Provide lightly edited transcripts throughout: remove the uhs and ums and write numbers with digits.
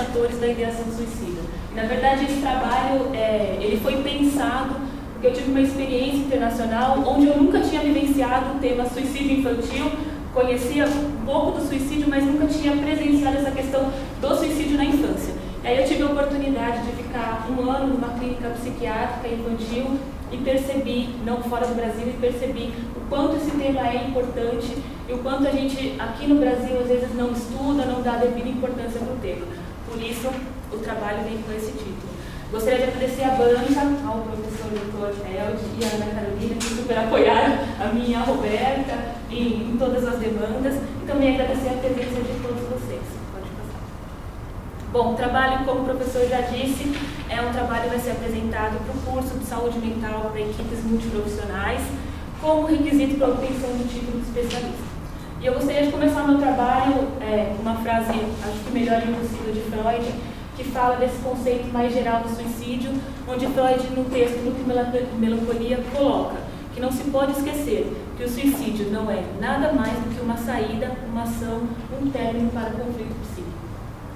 fatores da ideação suicida. E, na verdade, esse trabalho ele foi pensado porque eu tive uma experiência internacional onde eu nunca tinha vivenciado o tema suicídio infantil, conhecia um pouco do suicídio, mas nunca tinha presenciado essa questão do suicídio na infância. E aí eu tive a oportunidade de ficar 1 ano numa clínica psiquiátrica infantil e percebi, não fora do Brasil, e percebi o quanto esse tema é importante e o quanto a gente aqui no Brasil às vezes não estuda, não dá a devida importância para o tema. Por isso o trabalho vem com esse título. Gostaria de agradecer à banca, ao professor Dr. Elde e à Ana Carolina, que super apoiaram a minha e a Roberta em todas as demandas, e também agradecer a presença de todos vocês. Pode passar. Bom, o trabalho, como o professor já disse, é um trabalho que vai ser apresentado para o curso de saúde mental para equipes multiprofissionais, como requisito para a obtenção do título de especialista. E eu gostaria de começar meu trabalho com uma frase, acho que melhor impossível, de Freud, que fala desse conceito mais geral do suicídio, onde Freud, no texto Luto e Melancolia, coloca que não se pode esquecer que o suicídio não é nada mais do que uma saída, uma ação, um término para o conflito psíquico.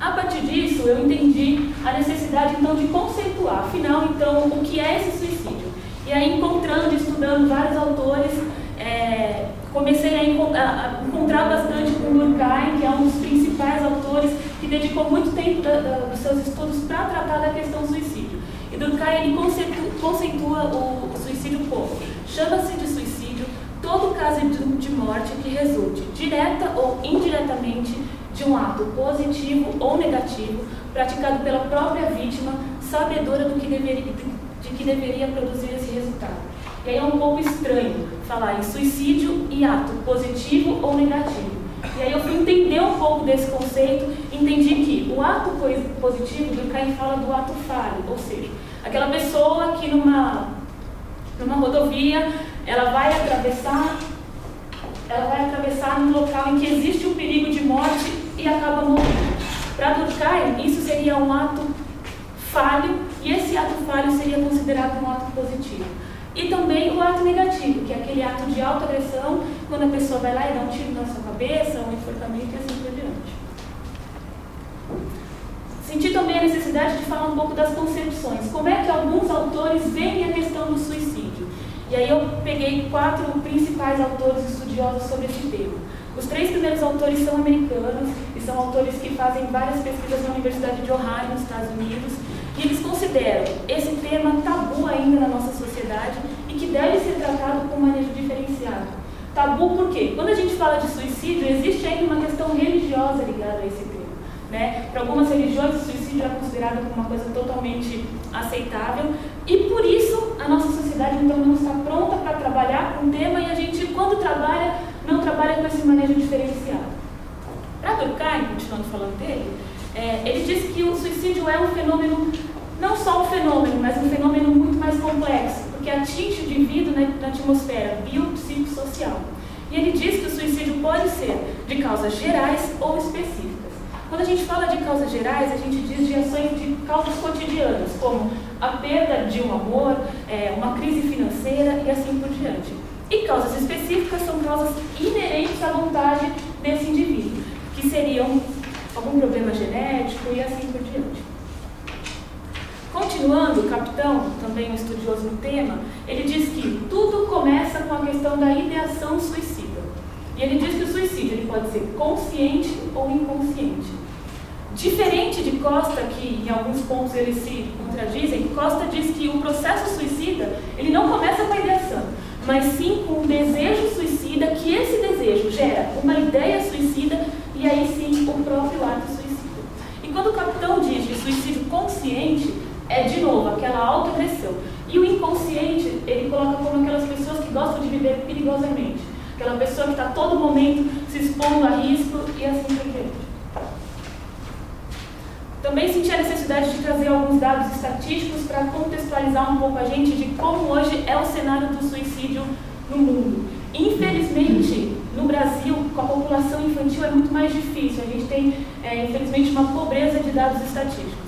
A partir disso, eu entendi a necessidade, então, de conceituar, afinal, então, o que é esse suicídio. E aí, encontrando, estudando vários autores, comecei a encontrar bastante com Durkheim, que é um dos principais autores que dedicou muito tempo dos seus estudos para tratar da questão suicídio. E Durkheim ele conceitua o suicídio como: chama-se de suicídio todo caso de morte que resulte, direta ou indiretamente, de um ato positivo ou negativo praticado pela própria vítima, sabedora de que deveria produzir esse resultado. E aí é um pouco estranho falar em suicídio e ato positivo ou negativo. E aí eu fui entender um pouco desse conceito, entendi que o ato positivo, Durkheim fala do ato falho, ou seja, aquela pessoa que numa rodovia, ela vai atravessar num local em que existe um perigo de morte e acaba morrendo. Para Durkheim, isso seria um ato falho, e esse ato falho seria considerado um ato positivo. E também o ato negativo, que é aquele ato de autoagressão, quando a pessoa vai lá e dá um tiro na sua cabeça, um enforcamento e assim por diante. Senti também a necessidade de falar um pouco das concepções, como é que alguns autores veem a questão do suicídio. E aí eu peguei 4 principais autores estudiosos sobre esse tema. Os 3 primeiros autores são americanos, e são autores que fazem várias pesquisas na Universidade de Ohio, nos Estados Unidos, e eles consideram esse tema tabu ainda na nossa sociedade e que deve ser tratado com manejo diferenciado. Tabu por quê? Quando a gente fala de suicídio, existe ainda uma questão religiosa ligada a esse tema. Né? Para algumas religiões, o suicídio é considerado como uma coisa totalmente aceitável, e por isso a nossa sociedade então não está pronta para trabalhar com o tema, e a gente, quando trabalha, não trabalha com esse manejo diferenciado. Para Durkheim, continuando falando dele, ele diz que o suicídio é um fenômeno, não só um fenômeno, mas um fenômeno muito mais complexo, porque atinge o indivíduo na atmosfera biopsicossocial. E ele diz que o suicídio pode ser de causas gerais ou específicas. Quando a gente fala de causas gerais, a gente diz de ações de causas cotidianas, como a perda de um amor, uma crise financeira e assim por diante. E causas específicas são causas inerentes à vontade desse indivíduo, que seriam algum problema genético e assim por diante. Continuando, o Capitão, também um estudioso no tema, ele diz que tudo começa com a questão da ideação suicida. E ele diz que o suicídio ele pode ser consciente ou inconsciente. Diferente de Costa, que em alguns pontos eles se contradizem, Costa diz que o processo suicida ele não começa com a ideação, mas sim com um desejo suicida, que esse desejo gera uma ideia suicida e aí sim o próprio ato suicida. E quando o Capitão diz de suicídio consciente, é de novo aquela autoagressão. E o inconsciente, ele coloca como aquelas pessoas que gostam de viver perigosamente. Aquela pessoa que está a todo momento se expondo a risco e assim por diante. Também senti a necessidade de trazer alguns dados estatísticos para contextualizar um pouco a gente de como hoje é o cenário do suicídio no mundo. Infelizmente, no Brasil, com a população infantil é muito mais difícil. A gente tem, infelizmente, uma pobreza de dados estatísticos.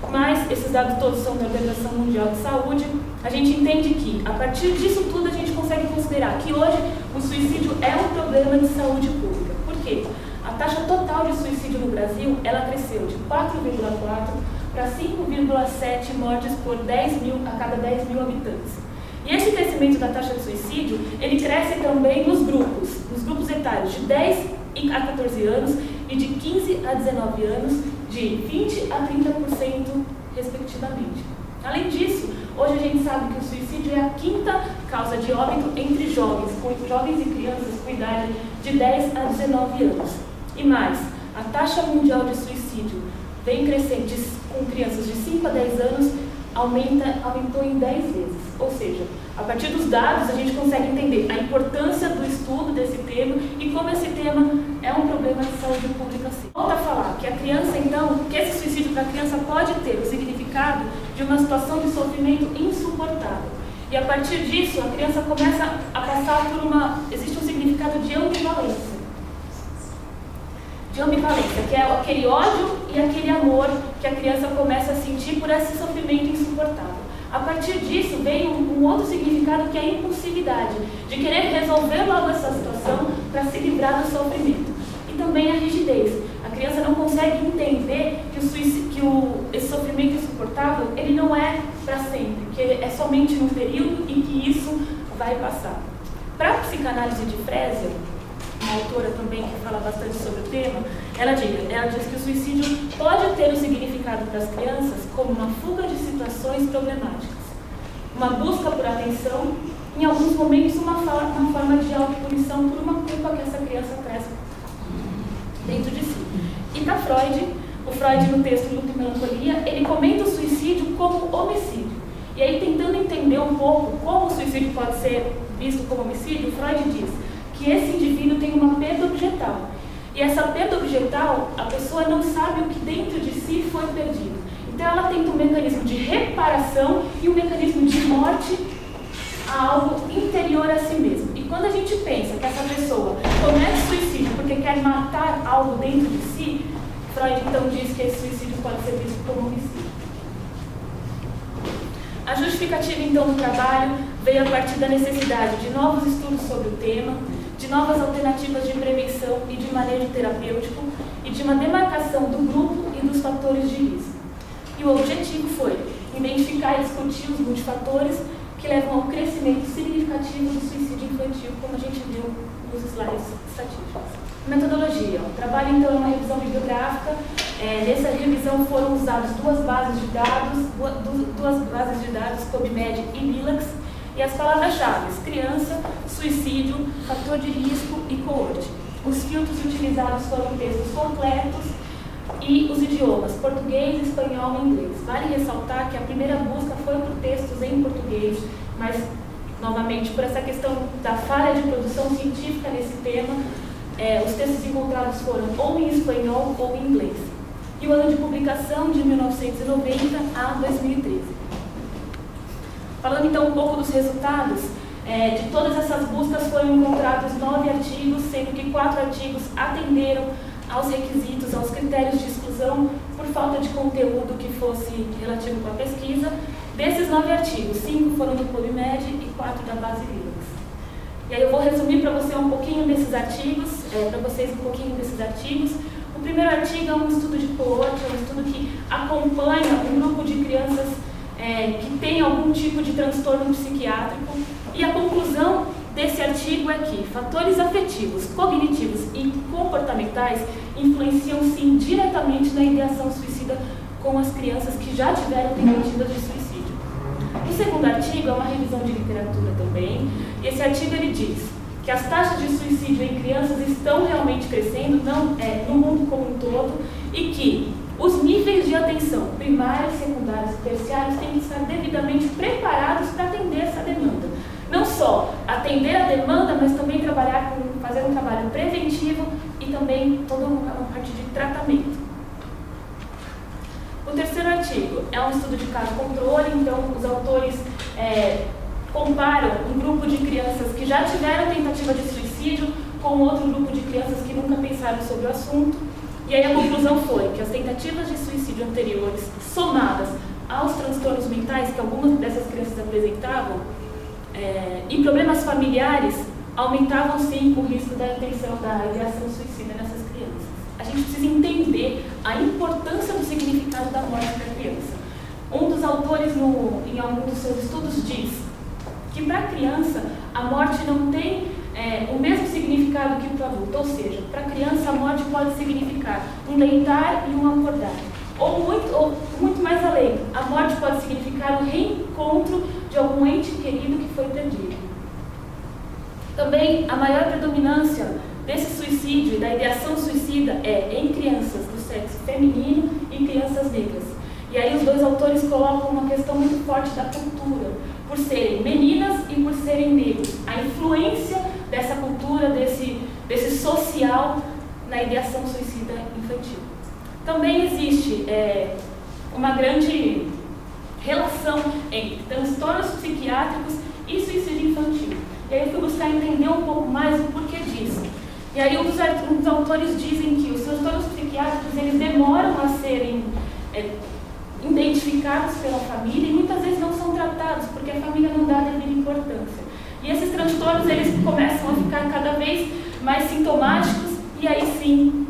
Mas esses dados todos são da Organização Mundial de Saúde. A gente entende que, a partir disso tudo, a gente consegue considerar que hoje o suicídio é um problema de saúde pública. Por quê? A taxa total de suicídio no Brasil, ela cresceu de 4,4 para 5,7 mortes por 10 mil a cada 10 mil habitantes. E esse crescimento da taxa de suicídio, ele cresce também nos grupos etários de 10 a 14 anos e de 15 a 19 anos, de 20 a 30%, respectivamente. Além disso, hoje a gente sabe que o suicídio é a quinta causa de óbito entre jovens e crianças com idade de 10 a 19 anos. E mais, a taxa mundial de suicídio vem crescendo com crianças de 5 a 10 anos, aumentou em 10 vezes. Ou seja, a partir dos dados a gente consegue entender a importância do estudo desse tema e como esse tema é um problema de saúde pública. Volto a falar que a criança, então, que esse suicídio para a criança pode ter o significado de uma situação de sofrimento insuportável. E a partir disso, a criança começa a passar por existe um significado de ambivalência. De ambivalência, que é aquele ódio e aquele amor que a criança começa a sentir por esse sofrimento insuportável. A partir disso, vem um outro significado que é a impulsividade, de querer resolver logo essa situação para se livrar do sofrimento. E também a rigidez. A criança não consegue entender que esse sofrimento insuportável, ele não é para sempre, que é somente num período e que isso vai passar. Para a psicanálise de Frésia, uma autora também que fala bastante sobre o tema, ela diz que o suicídio pode ter um significado para as crianças como uma fuga de situações problemáticas, uma busca por atenção, em alguns momentos uma forma de autopunição por uma culpa que essa criança traz dentro de si. E para Freud, o Freud no texto Luto e Melancolia, ele comenta o suicídio como homicídio. E aí, tentando entender um pouco como o suicídio pode ser visto como homicídio, Freud diz que esse indivíduo tem uma perda objetal. E essa perda objetal, a pessoa não sabe o que dentro de si foi perdido. Então ela tenta um mecanismo de reparação e um mecanismo de morte a algo interior a si mesmo. E quando a gente pensa que essa pessoa comete suicídio porque quer matar algo dentro de si, Freud então diz que esse suicídio pode ser visto como homicídio. A justificativa então do trabalho veio a partir da necessidade de novos estudos sobre o tema, de novas alternativas de prevenção e de manejo terapêutico e de uma demarcação do grupo e dos fatores de risco. E o objetivo foi identificar e discutir os multifatores que levam ao crescimento significativo do suicídio infantil, como a gente viu nos slides estatísticos. Metodologia. O trabalho, então, é uma revisão bibliográfica. Nessa revisão foram usadas duas bases de dados, PubMed e Bilax, e as palavras-chave: criança, suicídio, fator de risco e coorte. Os filtros utilizados foram textos completos e os idiomas português, espanhol e inglês. Vale ressaltar que a primeira busca foi por textos em português, mas, novamente, por essa questão da falha de produção científica nesse tema, os textos encontrados foram ou em espanhol ou em inglês. E o ano de publicação de 1990 a 2013. Falando então um pouco dos resultados, de todas essas buscas foram encontrados 9 artigos, sendo que 4 artigos atenderam aos requisitos, aos critérios de exclusão por falta de conteúdo que fosse relativo com a pesquisa. Desses 9 artigos, 5 foram do PubMed e 4 da base Linux. E aí eu vou resumir para você um pouquinho desses artigos, O primeiro artigo é um estudo de coorte, é um estudo que acompanha um grupo de crianças que tem algum tipo de transtorno psiquiátrico, e a conclusão desse artigo é que fatores afetivos, cognitivos e comportamentais influenciam sim diretamente na ideação suicida com as crianças que já tiveram tentativas de suicídio. O segundo artigo é uma revisão de literatura também, e esse artigo ele diz que as taxas de suicídio em crianças estão realmente crescendo no mundo como um todo, e que os níveis de atenção primários, secundários e terciários têm que estar devidamente preparados para atender essa demanda. Não só atender a demanda, mas também fazer um trabalho preventivo e também toda uma parte de tratamento. O terceiro artigo é um estudo de caso controle, então os autores comparam um grupo de crianças que já tiveram tentativa de suicídio com outro grupo de crianças que nunca pensaram sobre o assunto. E aí a conclusão foi que as tentativas de suicídio anteriores, somadas aos transtornos mentais que algumas dessas crianças apresentavam, e problemas familiares, aumentavam sim o risco da ideação suicida nessas crianças. a gente precisa entender a importância do significado da morte para a criança. Um dos autores, em algum dos seus estudos, diz que para a criança a morte não tem o mesmo significado que para o adulto, ou seja, para a criança a morte pode significar um deitar e um acordar. Ou muito mais além, a morte pode significar o reencontro de algum ente querido que foi perdido. Também, a maior predominância desse suicídio e da ideação suicida é em crianças do sexo feminino e crianças negras. E aí os dois autores colocam uma questão muito forte da cultura, por serem meninas e por serem negros. A influência dessa cultura, desse social na ideação suicida infantil. Também existe uma grande relação entre transtornos psiquiátricos e suicídio infantil. E aí eu fui buscar entender um pouco mais o porquê disso. E aí um dos autores dizem que os transtornos psiquiátricos eles demoram a serem identificados pela família e muitas vezes não são tratados porque a família não dá a devida importância. E esses transtornos eles começam a ficar cada vez mais sintomáticos e aí sim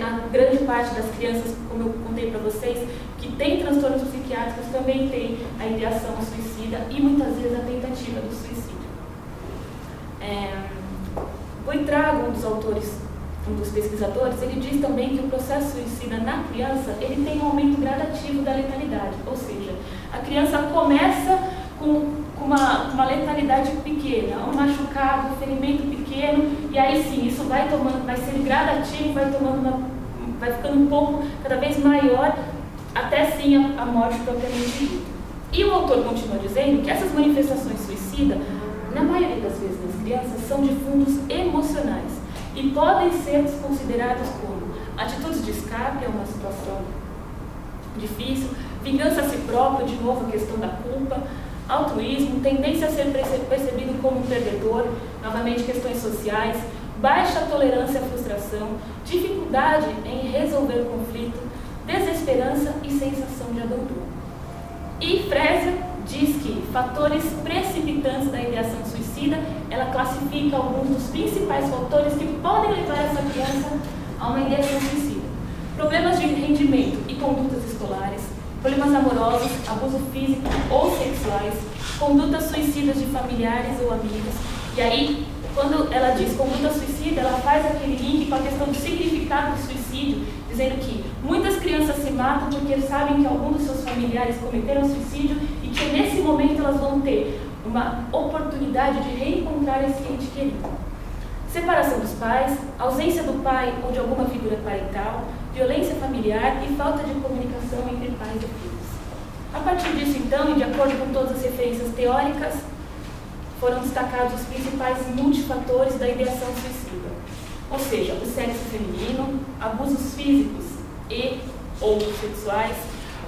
a grande parte das crianças, como eu contei para vocês, que tem transtornos psiquiátricos também tem a ideação suicida e muitas vezes a tentativa do suicídio. Boitrago, um dos autores, um dos pesquisadores, ele diz também que o processo suicida na criança ele tem um aumento gradativo da letalidade, ou seja, a criança começa com uma letalidade pequena, um machucado, um ferimento pequeno, e aí sim, isso vai sendo gradativo, vai ficando um pouco cada vez maior, até sim a morte propriamente dita. E o autor continua dizendo que essas manifestações suicidas, na maioria das vezes nas crianças, são de fundos emocionais e podem ser consideradas como atitudes de escape a uma situação difícil, vingança a si próprio, de novo a questão da culpa, altruísmo, tendência a ser percebido como um perdedor, novamente questões sociais, baixa tolerância à frustração, dificuldade em resolver conflito, desesperança e sensação de abandono. E Fraser diz que fatores precipitantes da ideação suicida, ela classifica alguns dos principais fatores que podem levar essa criança a uma ideação suicida. Problemas de rendimento e condutas escolares, problemas amorosos, abuso físico ou sexuais, condutas suicidas de familiares ou amigos. E aí, quando ela diz conduta suicida, ela faz aquele link com a questão do significado do suicídio, dizendo que muitas crianças se matam porque sabem que algum dos seus familiares cometeram suicídio e que nesse momento elas vão ter uma oportunidade de reencontrar esse ente querido. Separação dos pais, ausência do pai ou de alguma figura parental, violência familiar e falta de comunicação entre pais e filhos. A partir disso, então, e de acordo com todas as referências teóricas, foram destacados os principais multifatores da ideação suicida. Ou seja, o sexo feminino, abusos físicos e ou sexuais,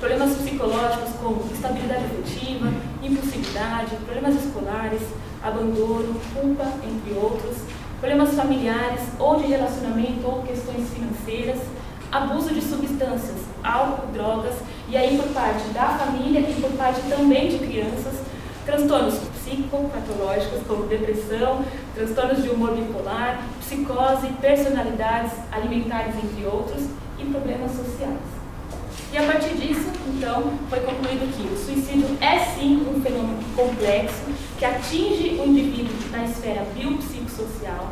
problemas psicológicos como instabilidade afetiva, impulsividade, problemas escolares, abandono, culpa, entre outros, problemas familiares ou de relacionamento ou questões financeiras, abuso de substâncias, álcool, drogas, e aí por parte da família e por parte também de crianças, transtornos psicopatológicos como depressão, transtornos de humor bipolar, psicose, personalidades alimentares, entre outros, e problemas sociais. E a partir disso, então, foi concluído que o suicídio é sim um fenômeno complexo que atinge o indivíduo na esfera biopsicossocial.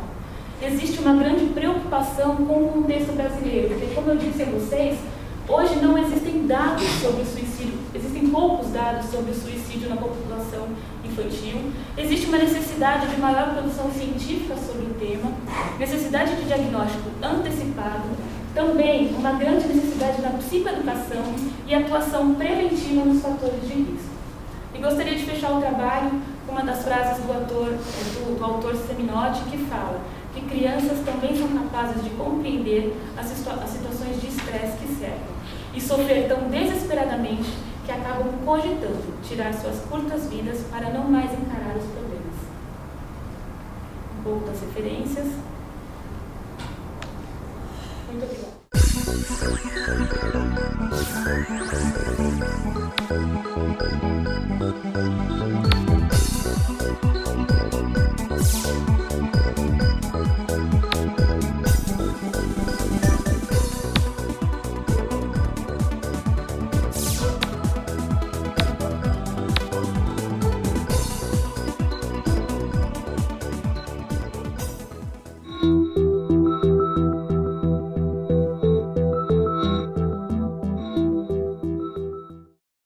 Existe uma grande preocupação com o contexto brasileiro, porque, como eu disse a vocês, hoje não existem dados sobre o suicídio, existem poucos dados sobre o suicídio na população infantil. Existe uma necessidade de maior produção científica sobre o tema, necessidade de diagnóstico antecipado, também uma grande necessidade na psicoeducação e atuação preventiva nos fatores de risco. E gostaria de fechar o trabalho com uma das frases do autor Seminotti, que fala que crianças também são capazes de compreender as situações de estresse que cercam e sofrer tão desesperadamente que acabam cogitando tirar suas curtas vidas para não mais encarar os problemas. Um pouco das referências. Muito obrigada.